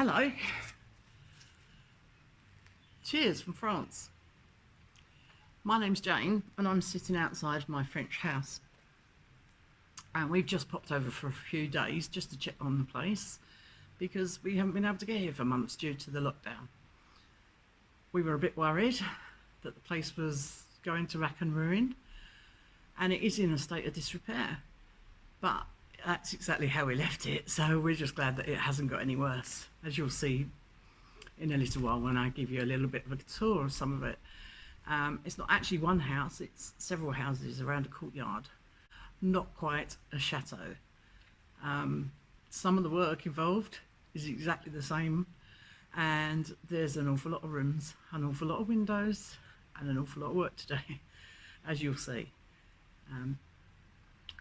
Hello. Cheers from France. My name's Jane and I'm sitting outside my French house. And we've just popped over for a few days just to check on the place because we haven't been able to get here for months due to the lockdown. We were a bit worried that the place was going to rack and ruin, and it is in a state of disrepair. But that's exactly how we left it, so we're just glad that it hasn't got any worse, as you'll see in a little while when I give you a little bit of a tour of some of it. It's not actually one house, it's several houses around a courtyard. Not quite a chateau. Some of the work involved is exactly the same, and there's an awful lot of rooms, an awful lot of windows, and an awful lot of work today, as you'll see.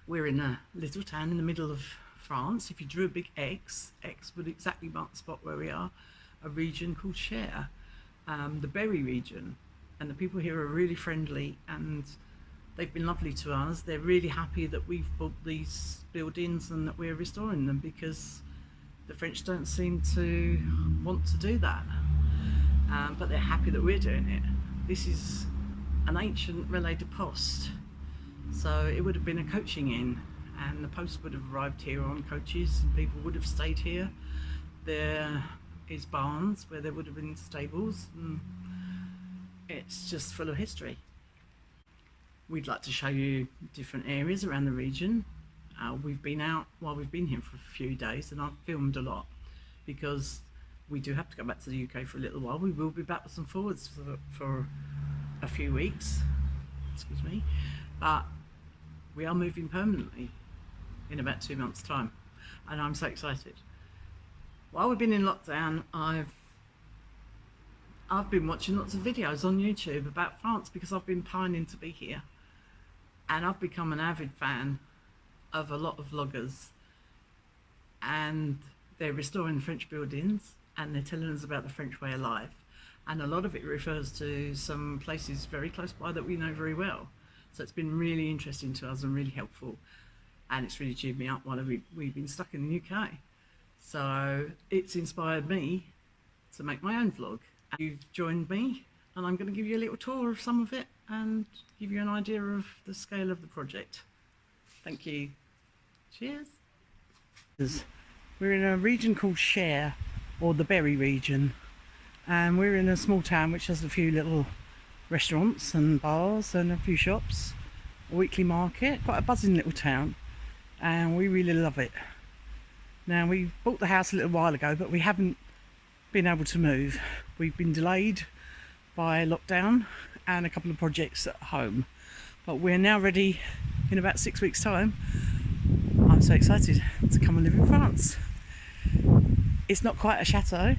We're in a little town in the middle of France. If you drew a big X would exactly mark the spot where we are, a region called Cher, the berry region. And the people here are really friendly and they've been lovely to us. They're really happy that we've bought these buildings and that we're restoring them, because the French don't seem to want to do that. But they're happy that we're doing it. This is an ancient Relais De Poste. So it would have been a coaching inn, and the post would have arrived here on coaches and people would have stayed here. There is barns where there would have been stables, and it's just full of history. We'd like to show you different areas around the region. We've been out while we've been here for a few days, and I've filmed a lot because we do have to go back to the UK for a little while. We will be backwards and forwards for a few weeks, excuse me, but we are moving permanently in about 2 months' time, and I'm so excited. While we've been in lockdown, I've been watching lots of videos on YouTube about France because I've been pining to be here, and I've become an avid fan of a lot of vloggers, and they're restoring French buildings and they're telling us about the French way of life, and a lot of it refers to some places very close by that we know very well. So it's been really interesting to us and really helpful, and it's really cheered me up while we've been stuck in the UK. So it's inspired me to make my own vlog. You've joined me and I'm going to give you a little tour of some of it and give you an idea of the scale of the project. Thank you. Cheers. We're in a region called Cher, or the berry region, and we're in a small town which has a few little restaurants and bars and a few shops, a weekly market, quite a buzzing little town, and we really love it. Now, we bought the house a little while ago, but we haven't been able to move. We've been delayed by lockdown and a couple of projects at home, but we're now ready in about 6 weeks' time. I'm so excited to come and live in France. It's not quite a chateau,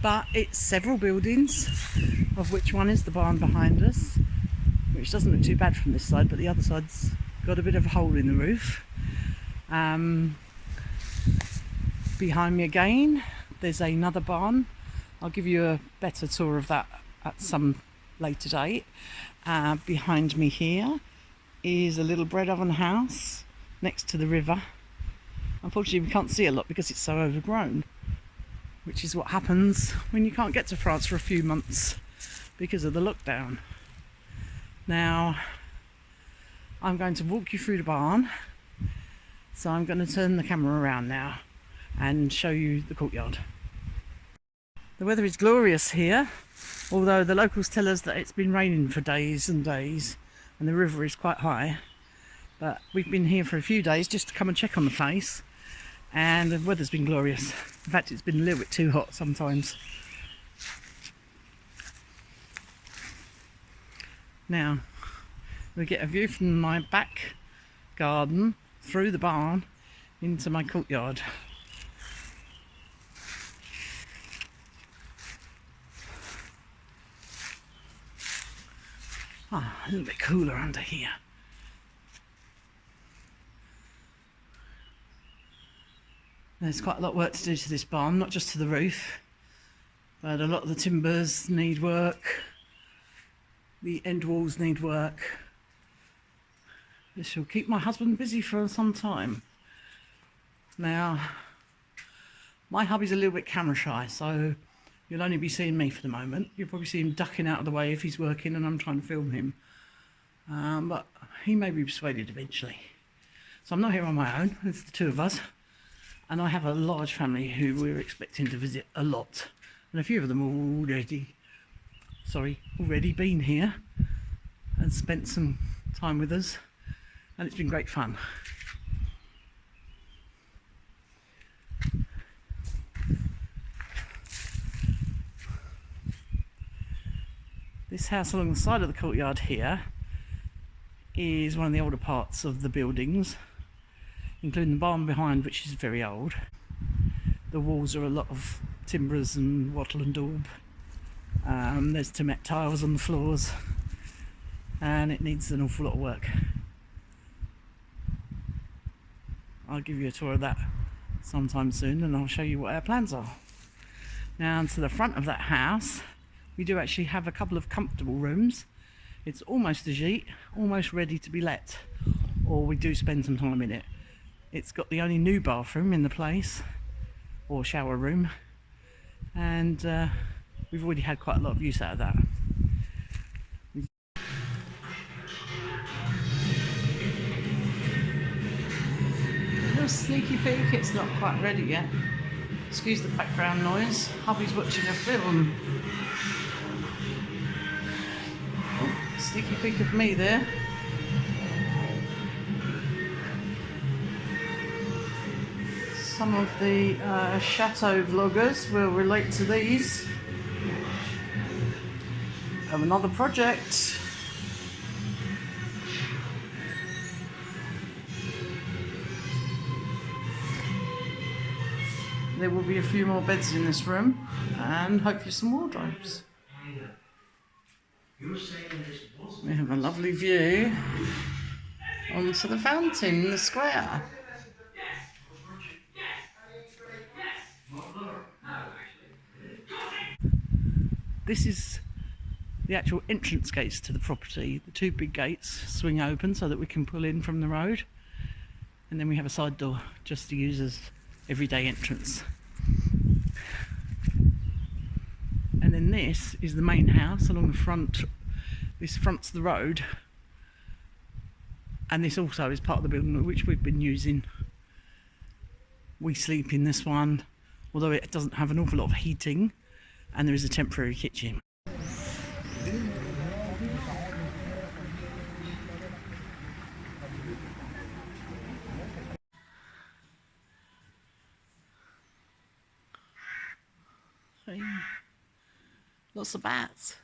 but it's several buildings, of which one is the barn behind us, which doesn't look too bad from this side, but the other side's got a bit of a hole in the roof. Behind me again, there's another barn. I'll give you a better tour of that at some later date. Behind me here is a little bread oven house next to the river. Unfortunately, we can't see a lot because it's so overgrown, which is what happens when you can't get to France for a few months because of the lockdown. Now, I'm going to walk you through the barn, so I'm going to turn the camera around now and show you the courtyard. The weather is glorious here, although the locals tell us that it's been raining for days and days and the river is quite high. But we've been here for a few days just to come and check on the place, and the weather's been glorious. In fact, it's been a little bit too hot sometimes. Now, we get a view from my back garden through the barn into my courtyard. A little bit cooler under here. There's quite a lot of work to do to this barn, not just to the roof, but a lot of the timbers need work, the end walls need work. This will keep my husband busy for some time. Now, My hubby's a little bit camera shy, so you'll only be seeing me for the moment. You'll probably see him ducking out of the way if he's working and I'm trying to film him. But he may be persuaded eventually. So I'm not here on my own, it's the two of us. And I have a large family who we're expecting to visit a lot. And a few of them have already been here and spent some time with us. And it's been great fun. This house along the side of the courtyard here is one of the older parts of the buildings, including the barn behind, which is very old. The walls are a lot of timbers and wattle and daub. There's cement tiles on the floors and it needs an awful lot of work. I'll give you a tour of that sometime soon and I'll show you what our plans are. Now to the front of that house we do actually have a couple of comfortable rooms. It's almost a gîte, almost ready to be let, or we do spend some time in it. It's got the only new bathroom in the place, or shower room, and we've already had quite a lot of use out of that. A little sneaky peek, it's not quite ready yet. Excuse the background noise, hubby's watching a film. Oh, sneaky peek of me there. Some of the Chateau vloggers will relate to these. Have another project. There will be a few more beds in this room and hopefully some wardrobes. We have a lovely view onto the fountain in the square. This is the actual entrance gates to the property. The two big gates swing open so that we can pull in from the road, and then we have a side door just to use as everyday entrance. And then this is the main house along the front. This fronts the road, and this also is part of the building which we've been using. We sleep in this one, although it doesn't have an awful lot of heating, and there is a temporary kitchen. Lots of bats.